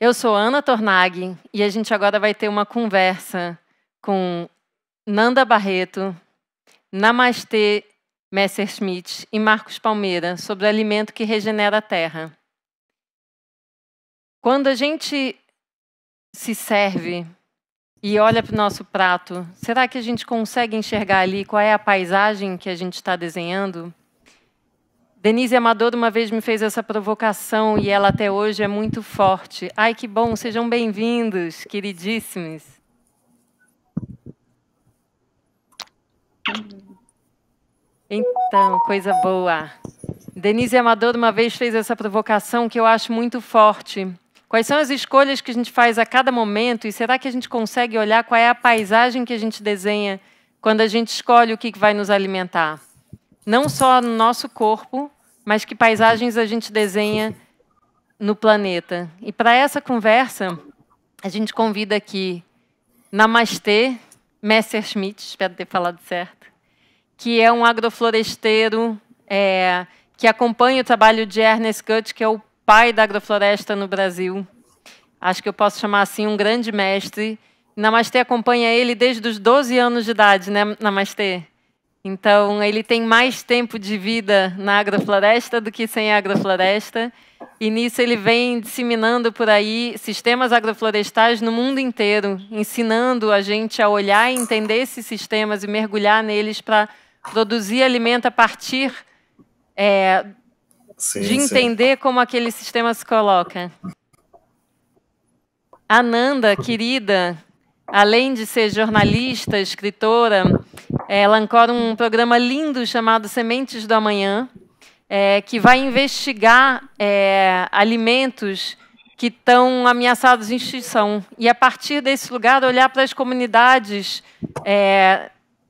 Eu sou Ana Tornag e a gente agora vai ter uma conversa com Nanda Barreto, Namastê Messerschmidt e Marcos Palmeira sobre o alimento que regenera a terra. Quando a gente se serve e olha para o nosso prato, será que a gente consegue enxergar ali qual é a paisagem que a gente está desenhando? Denise Amador uma vez me fez essa provocação e ela até hoje é muito forte. Ai, que bom, sejam bem-vindos, queridíssimos. Então, coisa boa. Denise Amador uma vez fez essa provocação que eu acho muito forte. Quais são as escolhas que a gente faz a cada momento e será que a gente consegue olhar qual é a paisagem que a gente desenha quando a gente escolhe o que vai nos alimentar? Não só no nosso corpo, mas que paisagens a gente desenha no planeta. E para essa conversa, a gente convida aqui Namastê Messerschmidt, espero ter falado certo, que é um agrofloresteiro que acompanha o trabalho de Ernest Gut, que é o pai da agrofloresta no Brasil. Acho que eu posso chamar assim um grande mestre. Namastê acompanha ele desde os 12 anos de idade, né, Namastê? Então, ele tem mais tempo de vida na agrofloresta do que sem agrofloresta. E nisso ele vem disseminando por aí sistemas agroflorestais no mundo inteiro, ensinando a gente a olhar e entender esses sistemas e mergulhar neles para produzir alimento a partir de entender como aquele sistema se coloca. A Nanda, querida, além de ser jornalista, escritora, ela ancora um programa lindo chamado Sementes do Amanhã, que vai investigar alimentos que estão ameaçados de extinção. E, a partir desse lugar, olhar para as comunidades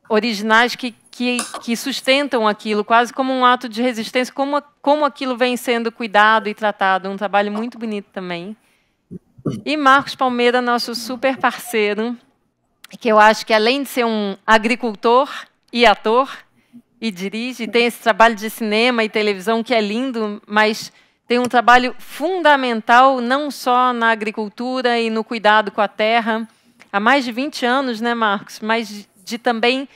originais que sustentam aquilo, quase como um ato de resistência, como aquilo vem sendo cuidado e tratado. Um trabalho muito bonito também. E Marcos Palmeira, nosso super parceiro, que eu acho que, além de ser um agricultor e ator, e dirige, tem esse trabalho de cinema e televisão que é lindo, mas tem um trabalho fundamental não só na agricultura e no cuidado com a terra, há mais de 20 anos, né, Marcos? Mas de também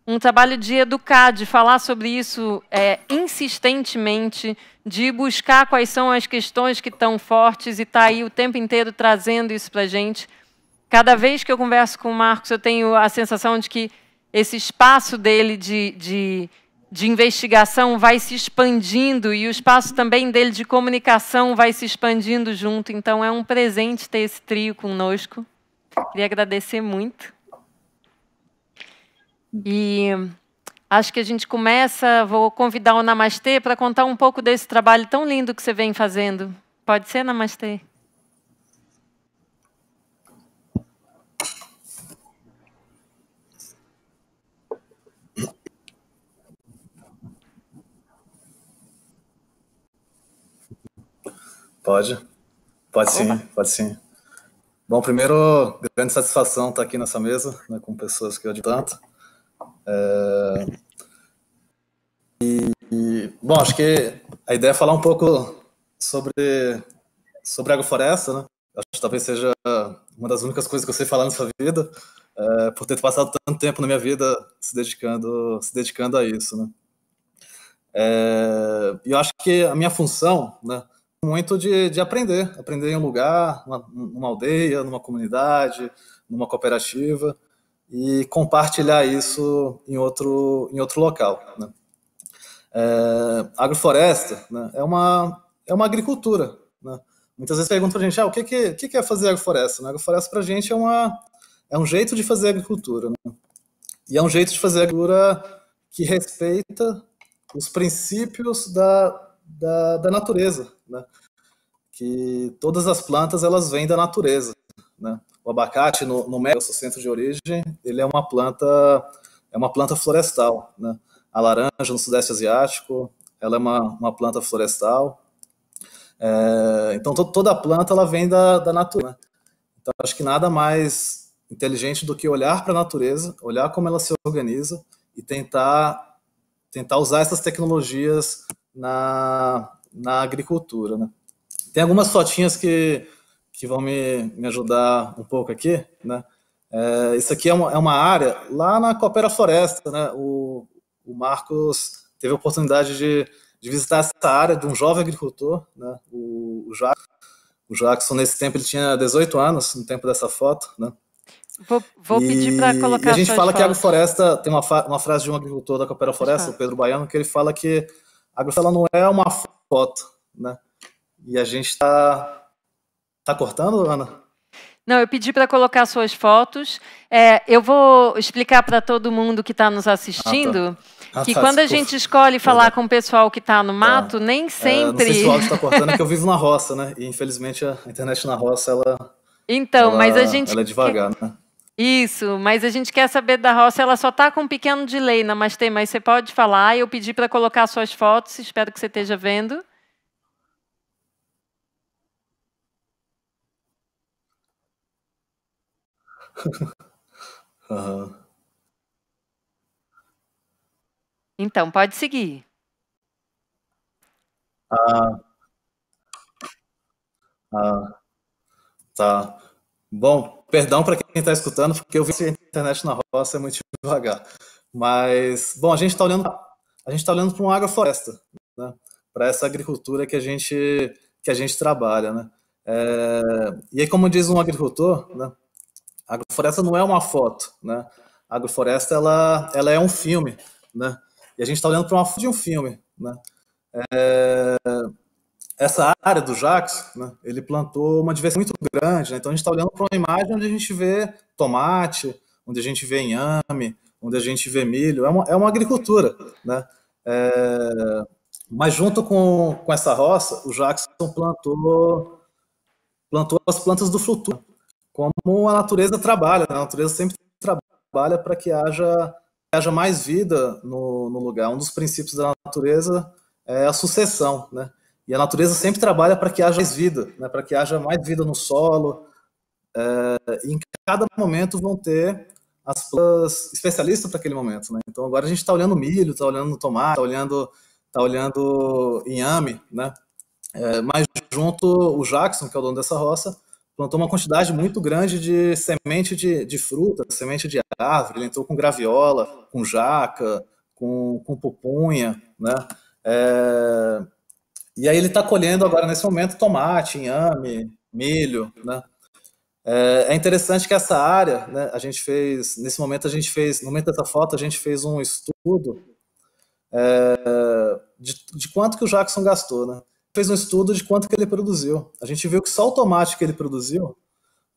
um trabalho de educar, de falar sobre isso insistentemente, de buscar quais são as questões que estão fortes e está aí o tempo inteiro trazendo isso para a gente. Cada vez que eu converso com o Marcos, eu tenho a sensação de que esse espaço dele de investigação vai se expandindo e o espaço também dele de comunicação vai se expandindo junto. Então, é um presente ter esse trio conosco. Queria agradecer muito. E acho que a gente começa, vou convidar o Namastê para contar um pouco desse trabalho tão lindo que você vem fazendo. Pode ser, Namastê? Pode sim, pode sim. Bom, primeiro, grande satisfação estar aqui nessa mesa, né, com pessoas que eu admiro tanto. Bom, acho que a ideia é falar um pouco sobre agrofloresta, né? Acho que talvez seja uma das únicas coisas que eu sei falar nessa vida, por ter passado tanto tempo na minha vida se dedicando a isso, né? E eu acho que a minha função, né, muito de aprender em um lugar, numa aldeia, numa comunidade, numa cooperativa, e compartilhar isso em outro local, né? A agrofloresta, né, é uma agricultura, né? Muitas vezes perguntam para a gente, o que é fazer agrofloresta? A agrofloresta para a gente é um jeito de fazer agricultura, né? E é um jeito de fazer agricultura que respeita os princípios da natureza, né? Que todas as plantas elas vêm da natureza, né? O abacate no México, seu centro de origem, ele é uma planta florestal, né? A laranja no Sudeste Asiático, ela é uma planta florestal. Então toda a planta ela vem da natureza, né? Então acho que nada mais inteligente do que olhar para a natureza, olhar como ela se organiza e tentar usar essas tecnologias na agricultura, né? Tem algumas fotinhas que que vão me ajudar um pouco aqui, né? Isso aqui é uma área lá na Coopera Floresta, né? O Marcos teve a oportunidade de visitar essa área de um jovem agricultor, né? O Jackson, nesse tempo, ele tinha 18 anos, no tempo dessa foto, né? Vou pedir para E a colocar gente suas fala que a fotos. agrofloresta, tem uma frase de um agricultor da Coopera Floresta, o Pedro Baiano, que ele fala que a agrofloresta não é uma foto, né? E a gente tá cortando, Ana? Não, eu pedi para colocar suas fotos. Eu vou explicar para todo mundo que está nos assistindo que quando a gente escolhe falar com o pessoal que está no mato, nem Não sempre... sei se o áudio está cortando, é que eu vivo na roça, né? E infelizmente a internet na roça, Então, mas a gente ela é devagar, né? Isso, mas a gente quer saber da roça, ela só está com um pequeno delay, Namastê, mas você pode falar. Eu pedi para colocar suas fotos, espero que você esteja vendo. Uhum. Então, pode seguir. Tá. Bom, perdão para quem está escutando, porque eu vi que a internet na roça é muito devagar. Mas, bom, a gente tá olhando para uma agrofloresta, né? Para essa agricultura que a gente trabalha, né? E aí, como diz um agricultor, né? A agrofloresta não é uma foto, né? A agrofloresta ela é um filme, né? E a gente está olhando para uma foto de um filme, né? Essa área do Jacques, né, ele plantou uma diversidade muito grande, né? Então a gente está olhando para uma imagem onde a gente vê tomate, onde a gente vê inhame, onde a gente vê milho, é uma agricultura, né? Mas junto com essa roça, o Jackson plantou as plantas do futuro, como a natureza trabalha, né? A natureza sempre trabalha para que haja mais vida no lugar. Um dos princípios da natureza é a sucessão, né? E a natureza sempre trabalha para que haja mais vida, né? Para que haja mais vida no solo. E em cada momento vão ter as plantas especialistas para aquele momento, né? Então agora a gente está olhando milho, está olhando tomate, tá olhando inhame, né? Mas junto o Jackson, que é o dono dessa roça, plantou uma quantidade muito grande de semente de fruta, semente de árvore. Ele entrou com graviola, com jaca, com pupunha, né? E aí ele está colhendo agora, nesse momento, tomate, inhame, milho, né? É interessante que essa área, né, a gente fez, nesse momento no momento dessa foto, a gente fez um estudo de quanto que o Jackson gastou, né? Fez um estudo de quanto que ele produziu. A gente viu que só o tomate que ele produziu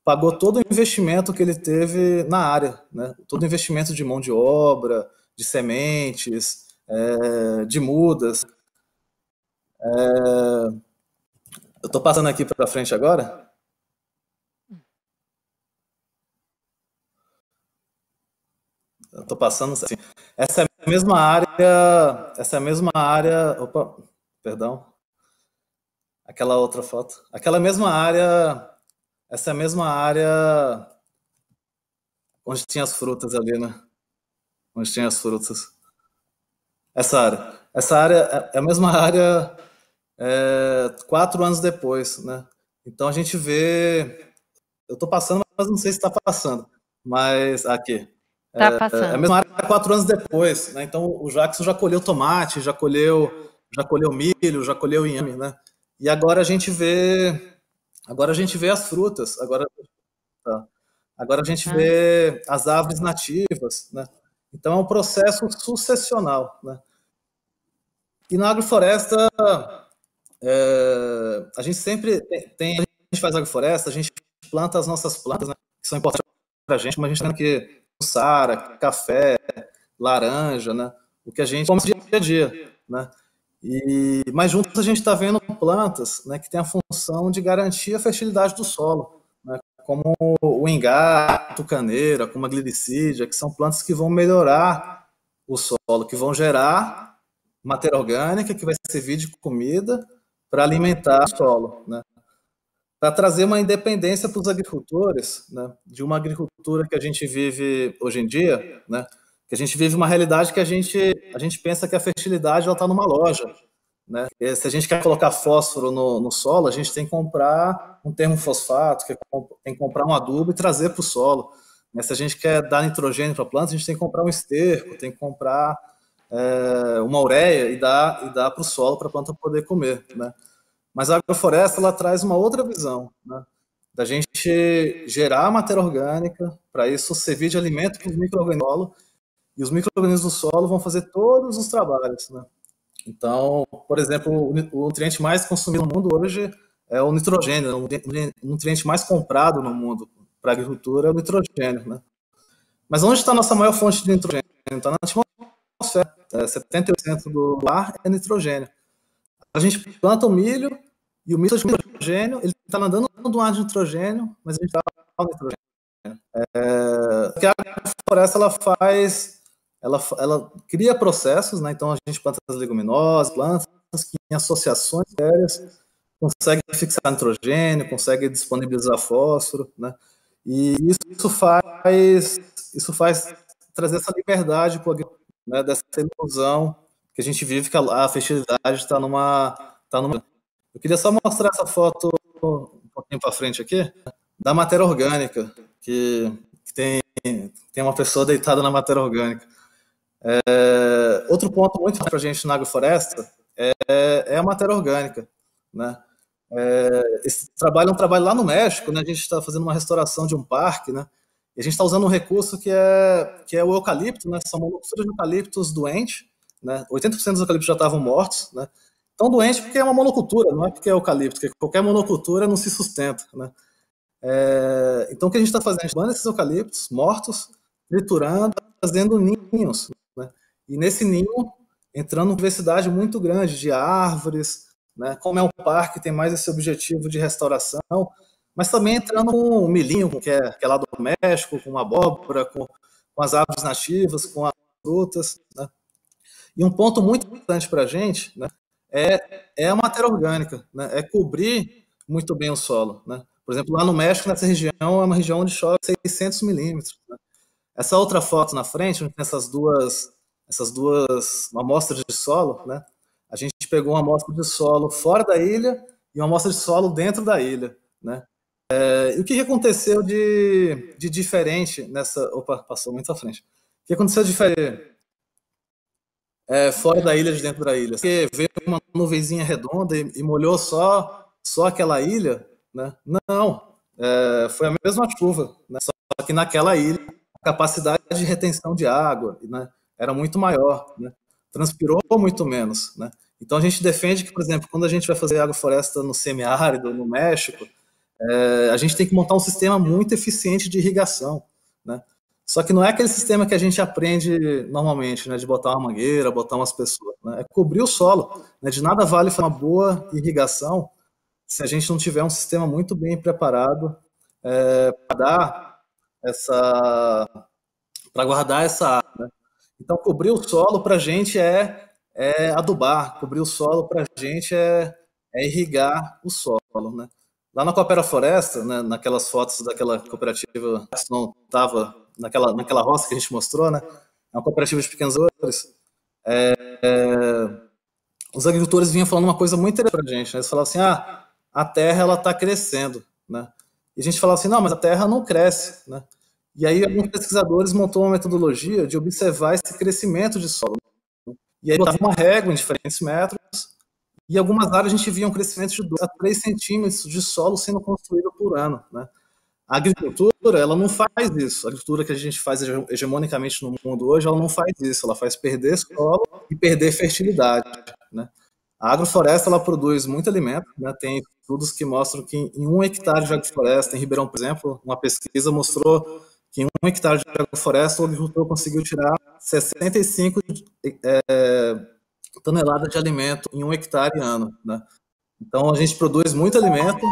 pagou todo o investimento que ele teve na área, né? Todo o investimento de mão de obra, de sementes, de mudas. Eu estou passando aqui para frente agora. Eu estou passando assim. Essa é a mesma área. Essa é a mesma área. Opa, perdão. Aquela outra foto. Aquela mesma área. Essa é a mesma área onde tinha as frutas ali, né? Onde tinha as frutas. Essa área. Essa área é a mesma área 4 anos depois, né? Então a gente vê. Eu estou passando, mas não sei se está passando. Mas aqui. Tá É a passando. mesma área 4 anos depois, né? Então o Jackson já colheu tomate, já colheu milho, já colheu inhame, né? E agora a gente vê as frutas, tá. Agora a gente vê as árvores nativas, né? Então é um processo sucessional, né? E na agrofloresta a gente sempre a gente faz agrofloresta, a gente planta as nossas plantas, né? Que são importantes para a gente, como a gente tem aqui sara, café, laranja, né? O que a gente come dia a dia, né? Mas juntos a gente está vendo plantas, né, que têm a função de garantir a fertilidade do solo, né, como o ingá, a tucaneira, como a glicídia, que são plantas que vão melhorar o solo, que vão gerar matéria orgânica que vai servir de comida para alimentar o solo, né? Para trazer uma independência para os agricultores, né, de uma agricultura que a gente vive hoje em dia, né, que a gente vive uma realidade que a gente pensa que a fertilidade está numa loja, né? E se a gente quer colocar fósforo no solo, a gente tem que comprar um termofosfato, tem que comprar um adubo e trazer para o solo. Né? Se a gente quer dar nitrogênio para a planta, a gente tem que comprar um esterco, tem que comprar uma ureia e dar para o solo para a planta poder comer. Né? Mas a agrofloresta ela traz uma outra visão, né? Da gente gerar matéria orgânica, para isso servir de alimento para os micro-organismos, e os micro-organismos do solo vão fazer todos os trabalhos. Né? Então, por exemplo, o nutriente mais consumido no mundo hoje é o nitrogênio, o nutriente mais comprado no mundo para a agricultura é o nitrogênio. Né? Mas onde está a nossa maior fonte de nitrogênio? Está na atmosfera. 70% do ar é nitrogênio. A gente planta o milho e o milho de nitrogênio, ele está nadando no ar de nitrogênio, mas a gente dá o nitrogênio. Porque a floresta ela cria processos, né? Então a gente planta as leguminosas, plantas que em associações sérias consegue fixar nitrogênio, consegue disponibilizar fósforo, né? E isso faz trazer essa liberdade, né, dessa ilusão que a gente vive, que a fertilidade está numa. Eu queria só mostrar essa foto um pouquinho para frente aqui, da matéria orgânica, que tem uma pessoa deitada na matéria orgânica. Outro ponto muito para a gente na agrofloresta é a matéria orgânica. Né? Esse trabalho é um trabalho lá no México, né? A gente está fazendo uma restauração de um parque, né? E a gente está usando um recurso que é o eucalipto, né? São monoculturas de eucaliptos doentes, né? 80% dos eucaliptos já estavam mortos, né? Estão doentes porque é uma monocultura, não é porque é eucalipto, porque qualquer monocultura não se sustenta, né? Então o que a gente está fazendo? A gente manda esses eucaliptos mortos, triturando, fazendo ninhos, né? E nesse ninho entrando uma diversidade muito grande de árvores, né? Como é um parque, tem mais esse objetivo de restauração, mas também entrando com o milhinho, que é lá do México, com a abóbora, com as árvores nativas, com as frutas. Né? E um ponto muito importante para a gente, né, é a matéria orgânica, né? É cobrir muito bem o solo. Né? Por exemplo, lá no México, nessa região, é uma região onde chove 600 milímetros. Né? Essa outra foto na frente, onde tem essas duas amostras de solo, né? A gente pegou uma amostra de solo fora da ilha e uma amostra de solo dentro da ilha. Né? E o que aconteceu de diferente nessa... Opa, passou muito à frente. O que aconteceu de diferente fora da ilha de dentro da ilha? Porque veio uma nuvenzinha redonda e molhou só aquela ilha? Né? Não, foi a mesma chuva. Né? Só que naquela ilha a capacidade de retenção de água, né, era muito maior. Né? Transpirou muito menos. Né? Então a gente defende que, por exemplo, quando a gente vai fazer agrofloresta no semiárido, no México, a gente tem que montar um sistema muito eficiente de irrigação. Né? Só que não é aquele sistema que a gente aprende normalmente, né, de botar uma mangueira, botar umas pessoas. Né? É cobrir o solo. Né? De nada vale fazer uma boa irrigação se a gente não tiver um sistema muito bem preparado para dar para guardar essa água. Né? Então, cobrir o solo para a gente é adubar, cobrir o solo para a gente é irrigar o solo. Né? Lá na Coopera Floresta, né, naquelas fotos daquela cooperativa que não estava naquela roça que a gente mostrou, né, é uma cooperativa de pequenos agricultores, os agricultores vinham falando uma coisa muito interessante para a gente. Né? Eles falavam assim, a terra está crescendo. Né? E a gente falava assim, não, mas a terra não cresce. Né? E aí alguns pesquisadores montou uma metodologia de observar esse crescimento de solo. E aí botava uma régua em diferentes metros, e em algumas áreas a gente via um crescimento de 2 a 3 centímetros de solo sendo construído por ano. Né? A agricultura, ela não faz isso. A agricultura que a gente faz hegemonicamente no mundo hoje, ela não faz isso. Ela faz perder solo e perder fertilidade. Né? A agrofloresta, ela produz muito alimento. Né? Tem estudos que mostram que em 1 hectare de agrofloresta, em Ribeirão, por exemplo, uma pesquisa mostrou que em 1 hectare de agrofloresta, o agricultor conseguiu tirar 65 toneladas de alimento em 1 hectare ano. Né? Então, a gente produz muito alimento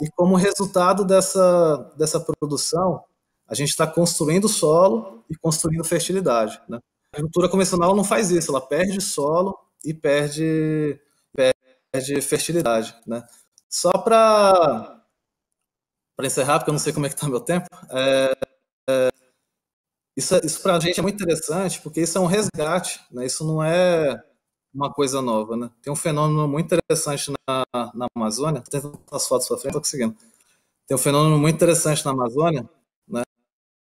e, como resultado dessa produção, a gente está construindo solo e construindo fertilidade. Né? A agricultura convencional não faz isso, ela perde solo e perde fertilidade. Né? Só para encerrar, porque eu não sei como é que está meu tempo, isso para a gente é muito interessante, porque isso é um resgate. Né? Isso não é uma coisa nova, né? Tem um fenômeno muito interessante na Amazônia, tô tentando as fotos para frente, tô conseguindo. Tem um fenômeno muito interessante na Amazônia, né?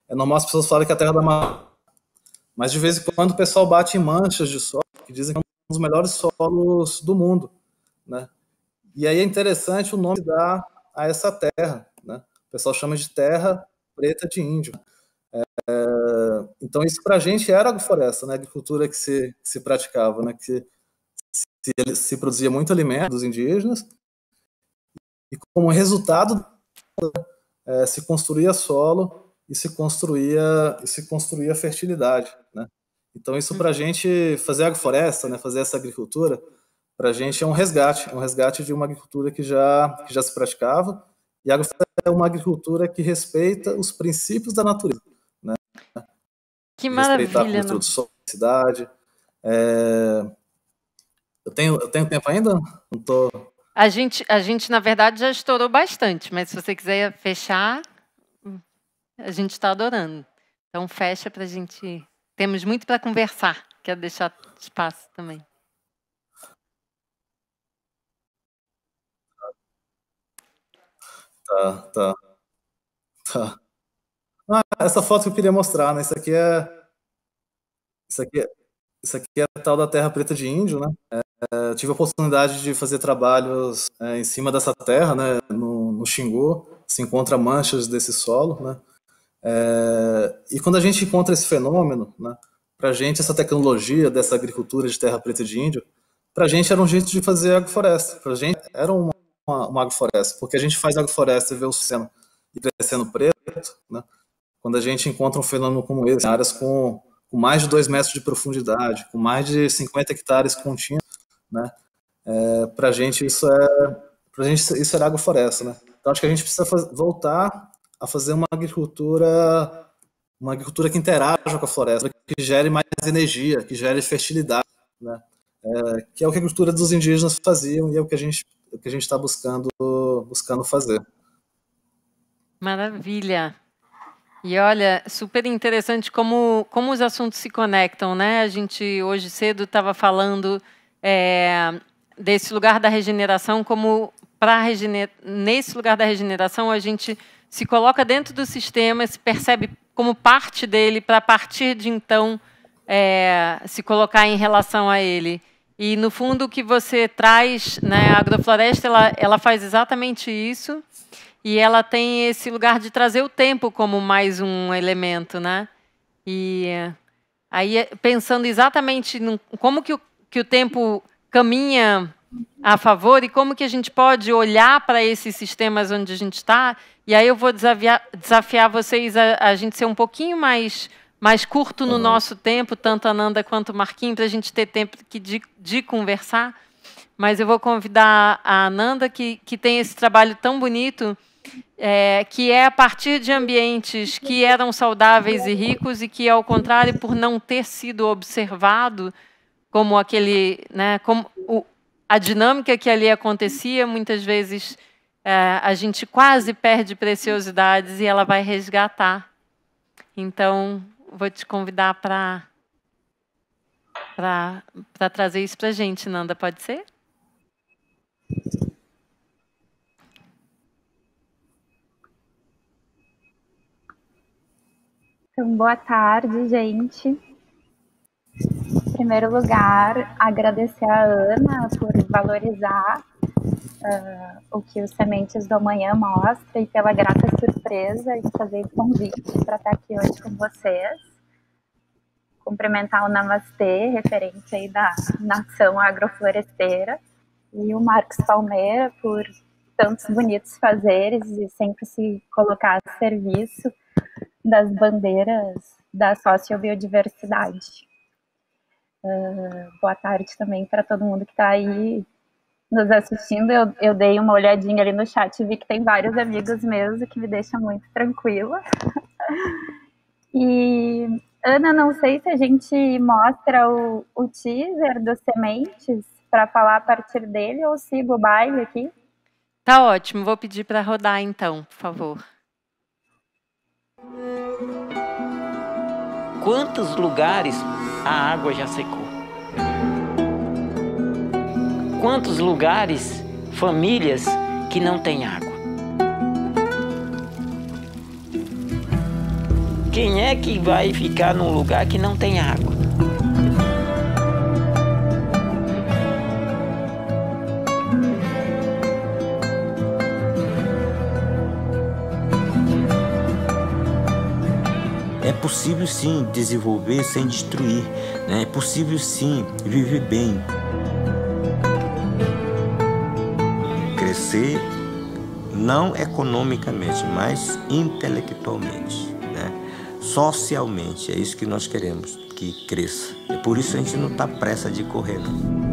É normal as pessoas falarem que a terra da Amazônia, mas de vez em quando o pessoal bate em manchas de solo que dizem que é um dos melhores solos do mundo, né? E aí é interessante o nome que dá a essa terra, né? O pessoal chama de terra preta de índio. Então isso para a gente era agrofloresta, né? A agricultura que se praticava, né? Que se produzia muito alimento dos indígenas e como resultado se construía solo e se construía fertilidade, né? Então isso para a gente fazer agrofloresta, né? Fazer essa agricultura para a gente é um resgate de uma agricultura que já se praticava, e a agrofloresta é uma agricultura que respeita os princípios da natureza, né? Que De respeitar a maravilha, cobertura não? do solo, a cidade. Eu tenho tempo ainda? Não tô... A gente, na verdade, já estourou bastante, mas se você quiser fechar, a gente está adorando. Então, fecha para a gente. Temos muito para conversar. Quero deixar espaço também. Tá. Ah, essa foto que eu queria mostrar, né? Isso aqui é, isso aqui é a tal da terra preta de índio, né? Eu tive a oportunidade de fazer trabalhos em cima dessa terra, né? No Xingu, se encontra manchas desse solo, né? E quando a gente encontra esse fenômeno, né? Para a gente essa tecnologia dessa agricultura de terra preta de índio, para a gente era um jeito de fazer agrofloresta. Para a gente era uma agrofloresta, porque a gente faz agrofloresta e vê o sistema crescendo preto, né? Quando a gente encontra um fenômeno como esse, em áreas com mais de 2 metros de profundidade, com mais de 50 hectares contínuos, né? Para a gente isso era agrofloresta, né? Então acho que a gente precisa voltar a fazer uma agricultura que interaja com a floresta, que gere mais energia, que gere fertilidade, né? Que é o que a agricultura dos indígenas faziam e é o que a gente está buscando fazer. Maravilha. E olha, super interessante como os assuntos se conectam, né? A gente hoje cedo estava falando desse lugar da regeneração, como nesse lugar da regeneração a gente se coloca dentro do sistema, se percebe como parte dele, para a partir de então se colocar em relação a ele. E no fundo o que você traz, né? A agrofloresta ela faz exatamente isso. E ela tem esse lugar de trazer o tempo como mais um elemento, né? E aí, pensando exatamente no como que o tempo caminha a favor e como que a gente pode olhar para esses sistemas onde a gente está. E aí eu vou desafiar vocês a gente ser um pouquinho mais curto no nosso tempo, tanto a Nanda quanto o Marquinhos, para a gente ter tempo de conversar. Mas eu vou convidar a Ananda, que tem esse trabalho tão bonito, que é a partir de ambientes que eram saudáveis e ricos e que, ao contrário, por não ter sido observado como aquele, né, como a dinâmica que ali acontecia, muitas vezes a gente quase perde preciosidades e ela vai resgatar. Então, vou te convidar para trazer isso para a gente, Nanda, pode ser? Então, boa tarde, gente. Em primeiro lugar, agradecer a Ana por valorizar o que os Sementes do Amanhã mostra e pela grata surpresa de fazer o convite para estar aqui hoje com vocês. Cumprimentar o Namastê, referente aí da nação agrofloresteira, e o Marcos Palmeira por tantos bonitos fazeres e sempre se colocar a serviço das bandeiras da sociobiodiversidade. Boa tarde também para todo mundo que está aí nos assistindo. Eu dei uma olhadinha ali no chat e vi que tem vários amigos meus, o que me deixa muito tranquila. E, Ana, não sei se a gente mostra o teaser dos Sementes para falar a partir dele ou sigo o baile aqui. Tá ótimo, vou pedir para rodar então, por favor. Quantos lugares a água já secou? quantos lugares, famílias que não têm água. Quem é que vai ficar num lugar que não tem água? É possível sim desenvolver sem destruir, né? É possível sim viver bem. Crescer não economicamente, mas intelectualmente, né? Socialmente, é isso que nós queremos, que cresça. É por isso que a gente não está pressa de correr, não.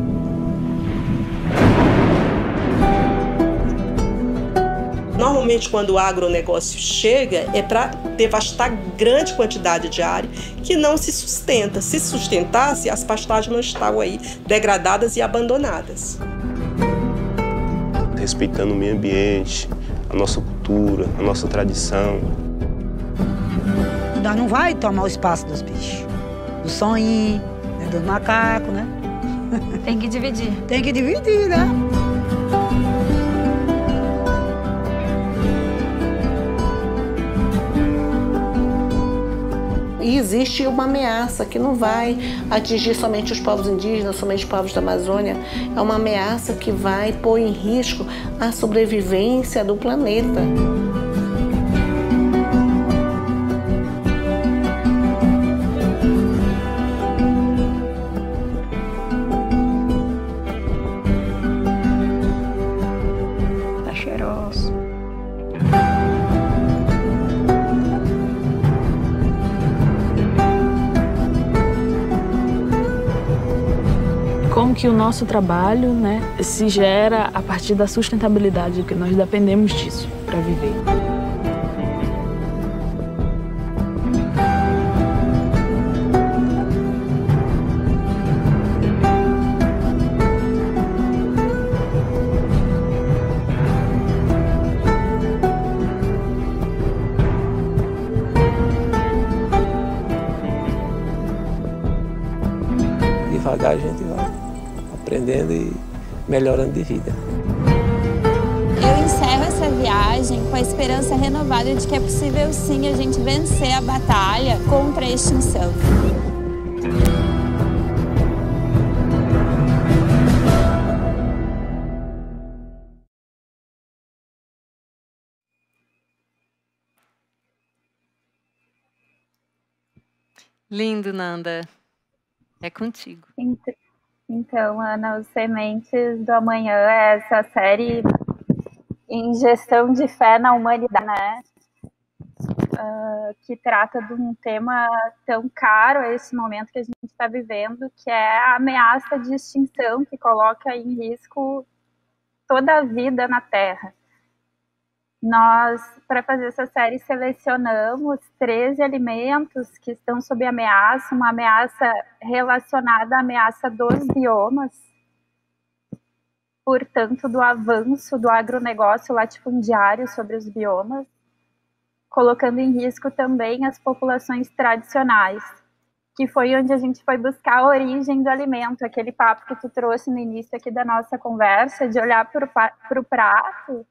Normalmente, quando o agronegócio chega, é para devastar grande quantidade de área que não se sustenta. Se sustentasse, as pastagens não estavam aí degradadas e abandonadas. Respeitando o meio ambiente, a nossa cultura, a nossa tradição. Nós não vai tomar o espaço dos bichos, do soninho, né, dos macacos, né? Tem que dividir. Tem que dividir, né? E existe uma ameaça que não vai atingir somente os povos indígenas, somente os povos da Amazônia. É uma ameaça que vai pôr em risco a sobrevivência do planeta. Tá cheiroso. Como que o nosso trabalho, né, se gera a partir da sustentabilidade, que nós dependemos disso para viver. Devagar a gente vai aprendendo e melhorando de vida. Eu encerro essa viagem com a esperança renovada de que é possível sim a gente vencer a batalha contra a extinção. Lindo, Nanda. É contigo. Então, Ana, os Sementes do Amanhã é essa série em gestão de fé na humanidade, né? Que trata de um tema tão caro a esse momento que a gente está vivendo, que é a ameaça de extinção, que coloca em risco toda a vida na Terra. Nós, para fazer essa série, selecionamos 13 alimentos que estão sob ameaça, uma ameaça relacionada à ameaça dos biomas, portanto, do avanço do agronegócio latifundiário sobre os biomas, colocando em risco também as populações tradicionais, que foi onde a gente foi buscar a origem do alimento, aquele papo que tu trouxe no início aqui da nossa conversa, de olhar para o prato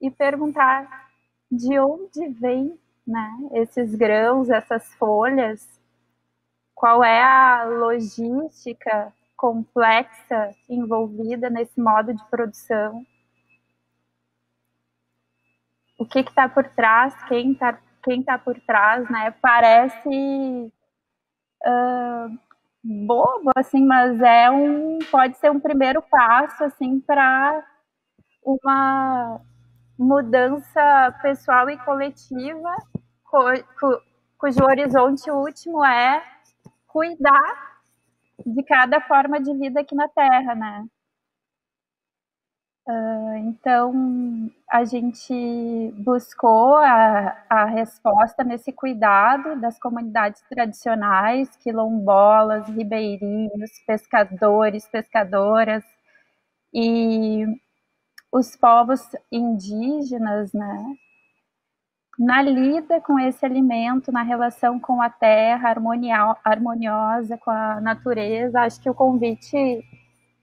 e perguntar de onde vem, né, esses grãos, essas folhas, qual é a logística complexa envolvida nesse modo de produção, o que está por trás, quem tá por trás, né? Parece bobo, assim, mas pode ser um primeiro passo, assim, para uma mudança pessoal e coletiva, cujo horizonte último é cuidar de cada forma de vida aqui na Terra, né? Então, a gente buscou a resposta nesse cuidado das comunidades tradicionais, quilombolas, ribeirinhos, pescadores, pescadoras, e os povos indígenas, né, na lida com esse alimento, na relação com a terra harmoniosa, com a natureza. Acho que o convite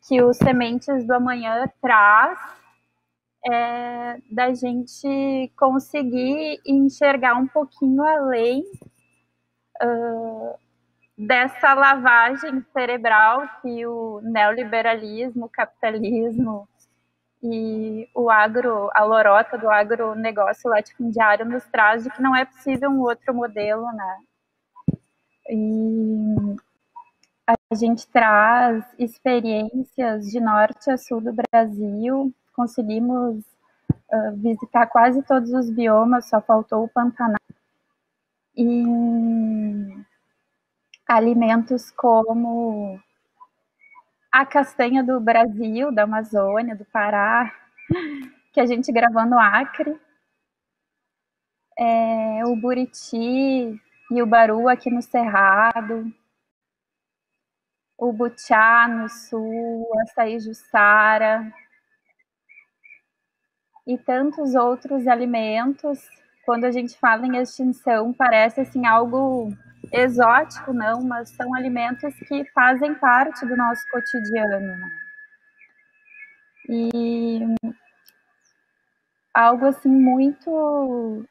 que o Sementes do Amanhã traz é da gente conseguir enxergar um pouquinho além dessa lavagem cerebral que o neoliberalismo, o capitalismo e a lorota do agronegócio latifundiário nos traz, de que não é possível um outro modelo, né? E a gente traz experiências de norte a sul do Brasil, conseguimos visitar quase todos os biomas, só faltou o Pantanal. E alimentos como a castanha do Brasil, da Amazônia, do Pará, que a gente gravou no Acre, o buriti e o baru aqui no Cerrado, o butiá no sul, o açaí jussara e tantos outros alimentos. Quando a gente fala em extinção, parece assim algo exótico, não, mas são alimentos que fazem parte do nosso cotidiano, né? E algo assim muito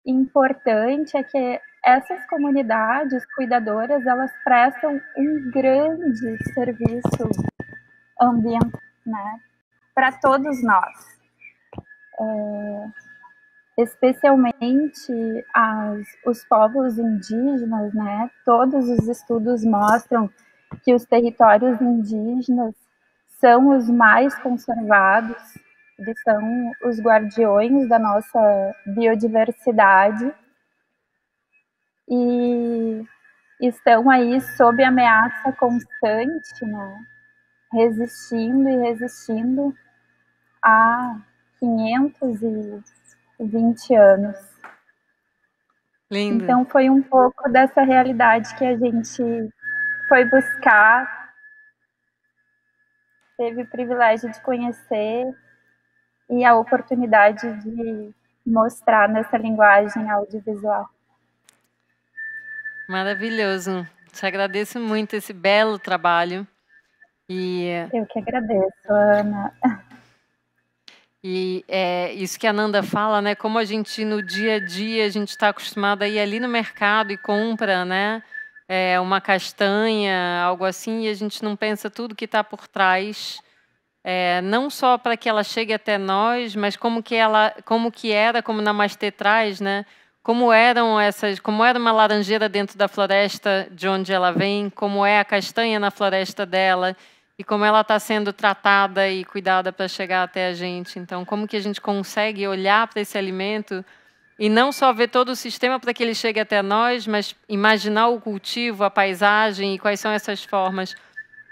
importante é que essas comunidades cuidadoras, elas prestam um grande serviço ambiental, né, para todos nós. Especialmente os povos indígenas, né? Todos os estudos mostram que os territórios indígenas são os mais conservados, eles são os guardiões da nossa biodiversidade e estão aí sob ameaça constante, né? Resistindo e resistindo há 520 anos. Lindo. Então foi um pouco dessa realidade que a gente foi buscar, teve o privilégio de conhecer e a oportunidade de mostrar nessa linguagem audiovisual. Maravilhoso. Te agradeço muito esse belo trabalho. Eu que agradeço, Ana. E isso que a Nanda fala, né? Como a gente, no dia a dia, a gente está acostumado a ir ali no mercado e compra, né? Uma castanha, algo assim, e a gente não pensa tudo que está por trás. Não só para que ela chegue até nós, mas como Namastê traz, né? Como era uma laranjeira dentro da floresta de onde ela vem, como é a castanha na floresta dela, e como ela está sendo tratada e cuidada para chegar até a gente. Então, como que a gente consegue olhar para esse alimento e não só ver todo o sistema para que ele chegue até nós, mas imaginar o cultivo, a paisagem e quais são essas formas.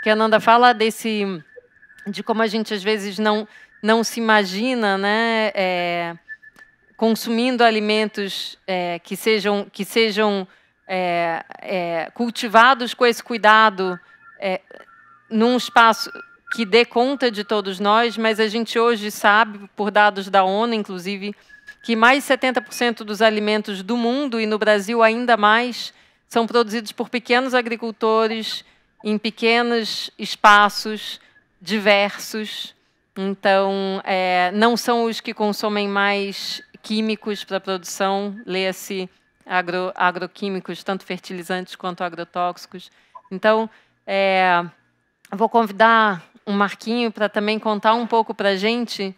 Que a Nanda fala de como a gente, às vezes, não se imagina, né, consumindo alimentos que sejam cultivados com esse cuidado, num espaço que dê conta de todos nós, mas a gente hoje sabe, por dados da ONU, inclusive, que mais de 70% dos alimentos do mundo, e no Brasil ainda mais, são produzidos por pequenos agricultores, em pequenos espaços diversos. Então, não são os que consomem mais químicos para a produção, leia-se agroquímicos, tanto fertilizantes quanto agrotóxicos. Então, vou convidar o Marquinho para também contar um pouco para a gente,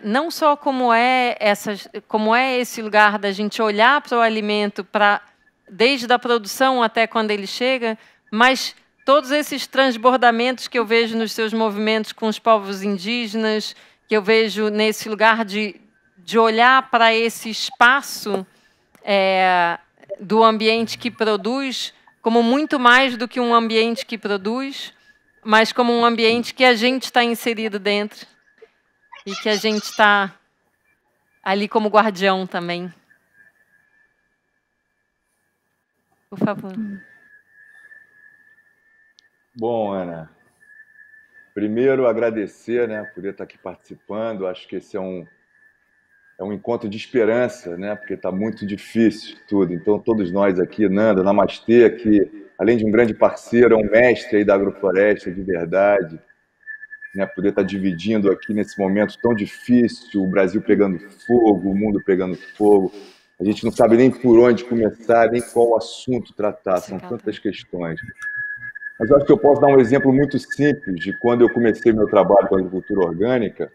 não só como é esse lugar da gente olhar para o alimento, desde a produção até quando ele chega, mas todos esses transbordamentos que eu vejo nos seus movimentos com os povos indígenas, que eu vejo nesse lugar de olhar para esse espaço do ambiente que produz como muito mais do que um ambiente que produz, mas como um ambiente que a gente está inserido dentro e que a gente está ali como guardião também. Por favor. Bom, Ana, primeiro agradecer, né, por estar aqui participando. Acho que esse é um encontro de esperança, né, porque está muito difícil tudo. Então, todos nós aqui, Nanda, Namastê, que além de um grande parceiro, é um mestre aí da agrofloresta de verdade. né? Poder estar dividindo aqui nesse momento tão difícil, o Brasil pegando fogo, o mundo pegando fogo. A gente não sabe nem por onde começar, nem qual assunto tratar, são tantas questões. Mas eu acho que eu posso dar um exemplo muito simples de quando eu comecei meu trabalho com a agricultura orgânica.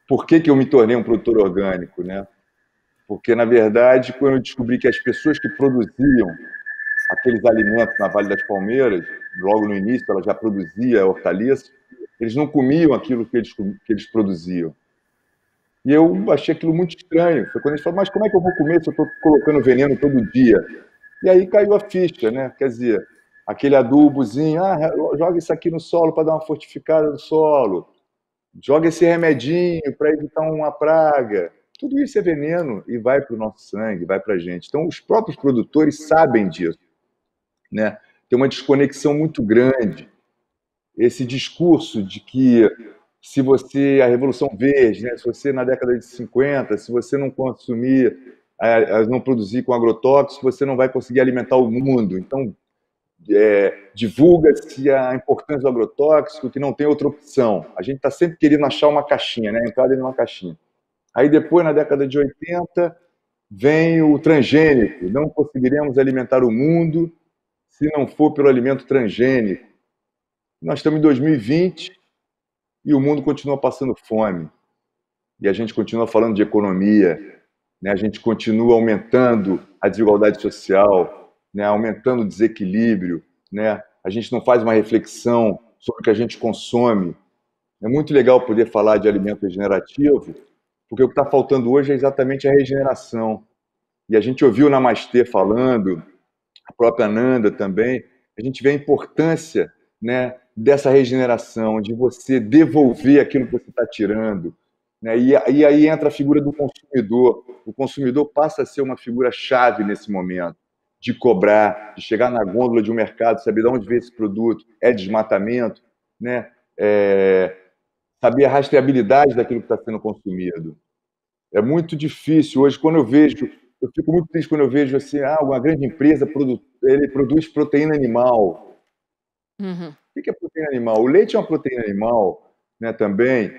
Por que eu me tornei um produtor orgânico, né? Porque, na verdade, quando eu descobri que as pessoas que produziam aqueles alimentos na Vale das Palmeiras, logo no início ela já produzia hortaliças, eles não comiam aquilo que eles produziam. E eu achei aquilo muito estranho. Foi quando eles falaram, mas como é que eu vou comer se eu estou colocando veneno todo dia? E aí caiu a ficha, né? Quer dizer, aquele adubozinho, joga isso aqui no solo para dar uma fortificada no solo, joga esse remedinho para evitar uma praga. Tudo isso é veneno e vai para o nosso sangue, vai para a gente. Então, os próprios produtores sabem disso, né? Tem uma desconexão muito grande. Esse discurso de que se você, a Revolução Verde, né, se você na década de 50, se você não consumir, não produzir com agrotóxicos, você não vai conseguir alimentar o mundo. Então, divulga-se a importância do agrotóxico, que não tem outra opção. A gente está sempre querendo achar uma caixinha, né, entrar dentro de uma caixinha. Aí depois, na década de 80, vem o transgênico. Não conseguiremos alimentar o mundo se não for pelo alimento transgênico. Nós estamos em 2020 e o mundo continua passando fome. E a gente continua falando de economia, né? A gente continua aumentando a desigualdade social, né? Aumentando o desequilíbrio, né? A gente não faz uma reflexão sobre o que a gente consome. É muito legal poder falar de alimento regenerativo, porque o que está faltando hoje é exatamente a regeneração. E a gente ouviu o Namastê falando, a própria Nanda também, a gente vê a importância, né, dessa regeneração, de você devolver aquilo que você está tirando, né? E aí entra a figura do consumidor. O consumidor passa a ser uma figura-chave nesse momento, de cobrar, de chegar na gôndola de um mercado, saber de onde veio esse produto, é desmatamento, né? Saber a rastreabilidade daquilo que está sendo consumido. É muito difícil hoje, quando eu fico muito triste quando eu vejo assim, uma grande empresa produz proteína animal. Uhum. O que é proteína animal? O leite é uma proteína animal, né, também.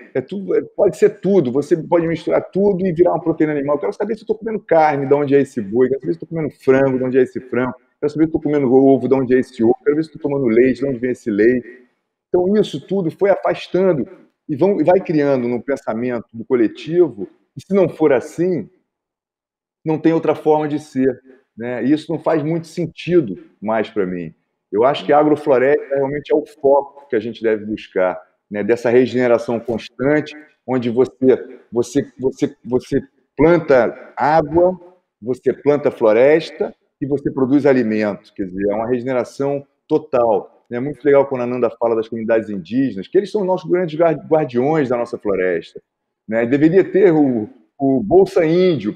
Pode ser tudo, você pode misturar tudo e virar uma proteína animal. Eu quero saber se eu estou comendo carne, de onde é esse boi, quero saber se estou comendo frango, de onde é esse frango, quero saber se estou comendo ovo, de onde é esse ovo, quero ver se estou tomando leite, de onde vem esse leite. Então isso tudo foi afastando e vai criando no pensamento do coletivo, e se não for assim, não tem outra forma de ser, né? E isso não faz muito sentido mais para mim. Eu acho que a agrofloresta realmente é o foco que a gente deve buscar, né? Dessa regeneração constante, onde você planta água, você planta floresta e você produz alimento. Quer dizer, é uma regeneração total. É muito legal quando a Nanda fala das comunidades indígenas, que eles são os nossos grandes guardiões da nossa floresta, né? Deveria ter o Bolsa Índio,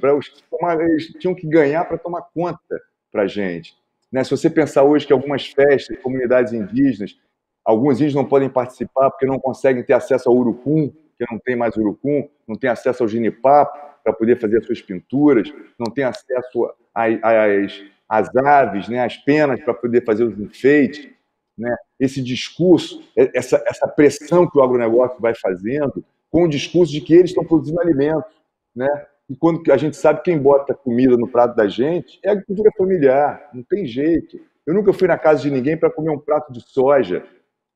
eles tinham que ganhar para tomar conta para a gente. Né? Se você pensar hoje que algumas festas, comunidades indígenas, alguns índios não podem participar porque não conseguem ter acesso ao urucum, que não tem mais urucum, não tem acesso ao genipapo para poder fazer as suas pinturas, não tem acesso às aves, né? Às penas para poder fazer os enfeites. Né? Esse discurso, essa pressão que o agronegócio vai fazendo, com o discurso de que eles estão produzindo alimentos, né? E quando a gente sabe quem bota comida no prato da gente, é a agricultura familiar, não tem jeito. Eu nunca fui na casa de ninguém para comer um prato de soja,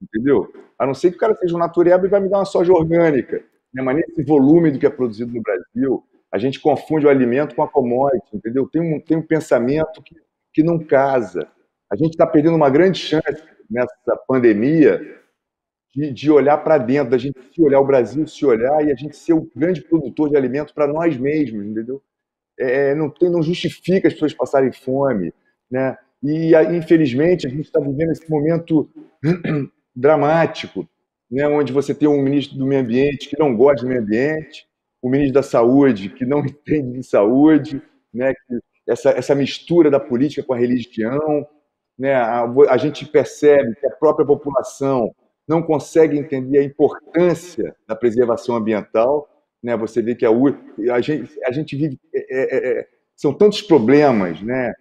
entendeu? A não ser que o cara seja um natureba e vai me dar uma soja orgânica, né? Mas nesse volume do que é produzido no Brasil, a gente confunde o alimento com a commodity, entendeu? Tem um pensamento que não casa. A gente está perdendo uma grande chance nessa pandemia de olhar para dentro, da gente se olhar, o Brasil se olhar e a gente ser o grande produtor de alimentos para nós mesmos, entendeu? Não justifica as pessoas passarem fome, né? E, infelizmente, a gente está vivendo esse momento dramático, né? Onde você tem um ministro do meio ambiente que não gosta do meio ambiente, o ministro da saúde que não entende de saúde, né? Essa mistura da política com a religião, né? A gente percebe que a própria população não consegue entender a importância da preservação ambiental, né? Você vê que a gente vive... são tantos problemas, né?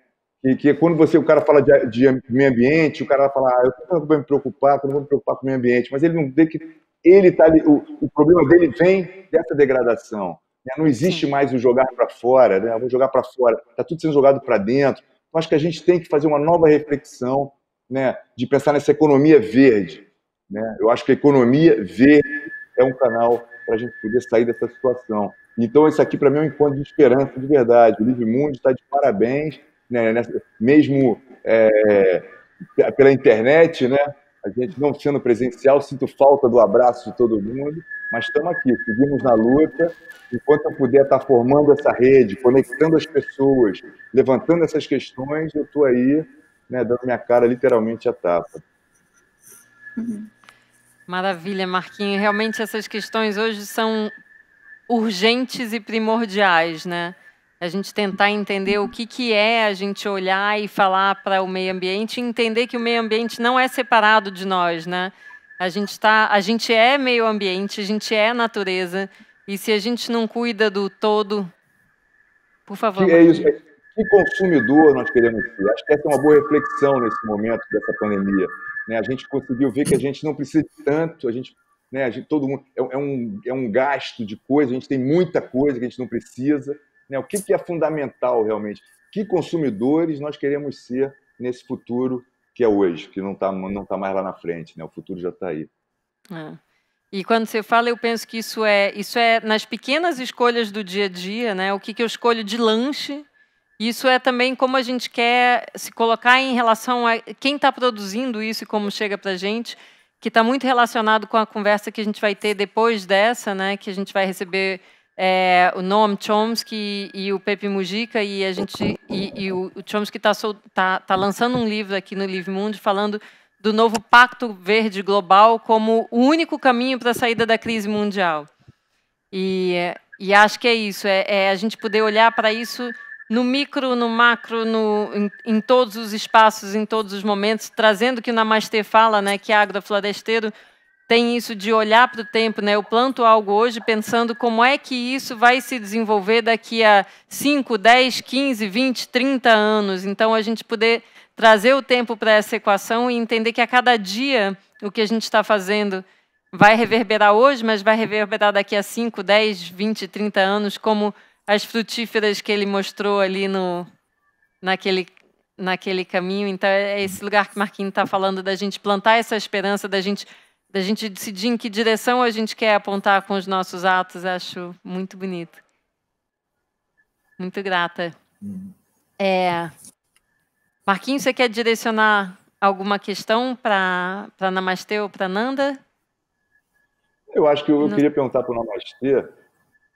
Que quando o cara fala de meio ambiente, o cara vai falar, eu não vou me preocupar com o meio ambiente, mas ele não vê que ele tá ali, o problema dele vem dessa degradação. Né? Não existe mais o jogar para fora, né? Vou jogar para fora, está tudo sendo jogado para dentro. Então, acho que a gente tem que fazer uma nova reflexão, né, de pensar nessa economia verde. Né? Eu acho que a economia verde é um canal para a gente poder sair dessa situação. Então, isso aqui, para mim, é um encontro de esperança de verdade. O Livre Mundo está de parabéns, né? Mesmo pela internet, né? A gente não sendo presencial, sinto falta do abraço de todo mundo, mas estamos aqui, seguimos na luta. Enquanto eu puder estar formando essa rede, conectando as pessoas, levantando essas questões, eu estou aí, né, dando minha cara literalmente à tapa. Maravilha, Marquinhos. Realmente essas questões hoje são urgentes e primordiais, né? A gente tentar entender o que é a gente olhar e falar para o meio ambiente e entender que o meio ambiente não é separado de nós, né? A gente é meio ambiente, a gente é natureza, e se a gente não cuida do todo, por favor. É isso. Que consumidor nós queremos ser? Acho que essa é uma boa reflexão nesse momento dessa pandemia. Né? A gente conseguiu ver que a gente não precisa de tanto, né, todo mundo é um gasto de coisa, a gente tem muita coisa que a gente não precisa. Né? O que é fundamental realmente? Que consumidores nós queremos ser nesse futuro que é hoje, que não tá mais lá na frente, né? O futuro já está aí. E quando você fala, eu penso que isso é nas pequenas escolhas do dia a dia, né? O que eu escolho de lanche. Isso é também como a gente quer se colocar em relação a quem está produzindo isso e como chega para a gente, que está muito relacionado com a conversa que a gente vai ter depois dessa, né? Que a gente vai receber o Noam Chomsky e o Pepe Mujica, e o Chomsky está lançando um livro aqui no Livre Mundo falando do novo Pacto Verde Global como o único caminho para a saída da crise mundial. E acho que é isso, a gente poder olhar para isso no micro, no macro, em todos os espaços, em todos os momentos, trazendo o que o Namastê fala, né, que agrofloresteiro tem isso de olhar para o tempo, né? Eu planto algo hoje pensando como é que isso vai se desenvolver daqui a 5, 10, 15, 20, 30 anos. Então, a gente poder trazer o tempo para essa equação e entender que a cada dia o que a gente está fazendo vai reverberar hoje, mas vai reverberar daqui a 5, 10, 20, 30 anos, como as frutíferas que ele mostrou ali naquele caminho. Então, é esse lugar que o Marquinhos está falando, da gente plantar essa esperança, da gente decidir em que direção a gente quer apontar com os nossos atos. Acho muito bonito. Muito grata. Marquinhos, você quer direcionar alguma questão para Namastê ou para Nanda? Eu acho que eu queria perguntar para o Namastê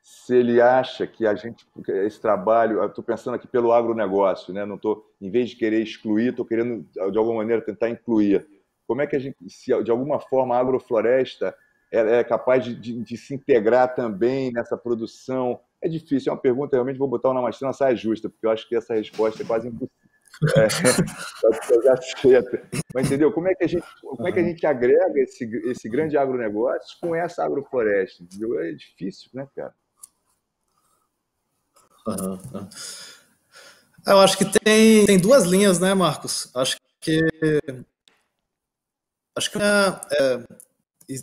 se ele acha que esse trabalho, eu estou pensando aqui pelo agronegócio, né? Não estou, em vez de querer excluir, estou querendo, de alguma maneira, tentar incluir. Como é que a gente, se de alguma forma a agrofloresta é capaz de se integrar também nessa produção? É difícil, é uma pergunta, realmente vou botar o Namastê na saia justa, porque eu acho que essa resposta é quase impossível. Mas entendeu? Como é que a gente agrega esse grande agronegócio com essa agrofloresta? Entendeu? É difícil, né, cara? Eu acho que tem duas linhas, né, Marcos? Acho que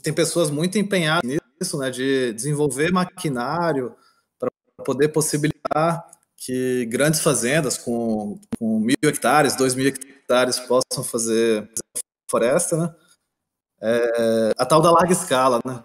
tem pessoas muito empenhadas nisso, né, de desenvolver maquinário para poder possibilitar que grandes fazendas com 1.000 hectares, 2.000 hectares possam fazer floresta, né? A tal da larga escala, né?